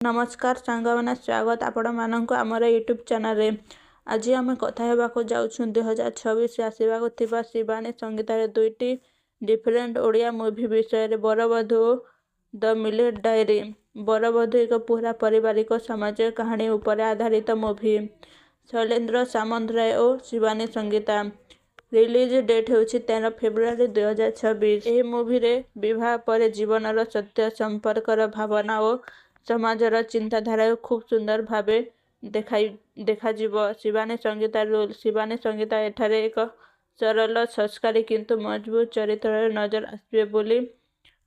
नमस्कार सांगमाने स्वागत आपण मानक आमर यूट्यूब चैनल रे। आज आम कथा हेबाकु जाउछु 2026 आसीबाकु थिबा शिवानी संगीतार दुईटी डिफरेंट ओडिया मूवी विषय रे। बरबधू द मिलेट डायरी। बरबधू एक पूरा पारिवारिक सामाजिक कहानी उपर आधारित मूवी। शैलेंद्र सामंतराय और शिवानी संगीता। रिलीज डेट होछि 13 फेब्रुआरी 2026। एही मूवी रे विवाह पर जीवनर सत्य संपर्कर भावना और समाजर चिंताधारा खूब सुंदर भावे देखा जीव। शिवानी संगीता रोल। शिवानी संगीता एठारे एक सरल संस्कारी किंतु मजबूत चरित्र नजर आसबे बोली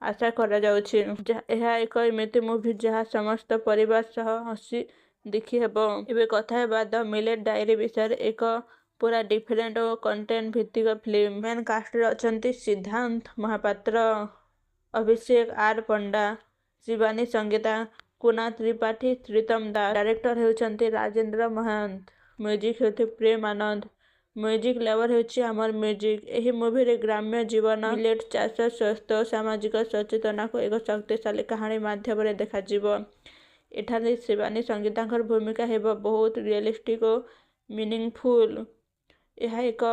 आशा करा जाउछि। यह एक एमिति मूवी जहाँ समस्त परिवार सह हसी देखि हेबो। एबे कथा हेबा द मिलेट डायरी विषय एक पूरा डिफरेंट और कंटेंट भित्तिक फिल्म। मेन कास्ट रे अछंती सिद्धांत महापात्र, अभिषेक आर पंडा, शिवानी संगीता, कुना त्रिपाठी, प्रीतम दास। डायरेक्टर हेउचंती राजेंद्र महांत। म्यूजिक हेउथि प्रेम आनंद। म्यूजिक लेवर हेउछि अमर म्यूजिक। एही मूवी रे ग्राम्य जीवन, मिलेट चाष, स्वास्थ्य और सामाजिक सचेतना को एक शक्तिशाली कहानी माध्यम रे देखा जीव। एठारे शिवानी संगीतांकर भूमिका हेबो बहुत रियलिस्टिक और मीनिंगफुल। यह एक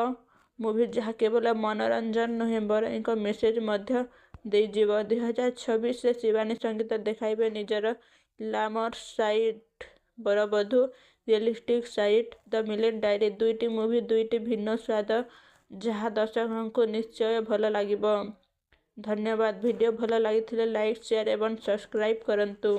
मूवी जहाँ केवल मनोरंजन नुहे बर एक मेसेज मध्य दे जीव। 2026 से शिवानी संगीता देखाइबे निजर glamour side Barabadhu, realistic side the millet diary. दुईटी मूवी दुईटी भिन्न स्वाद जहाँ दर्शकों को निश्चय भल लागिबो। धन्यवाद। वीडियो भल लागिथिले लाइक शेयर एवं सब्सक्राइब करंतु।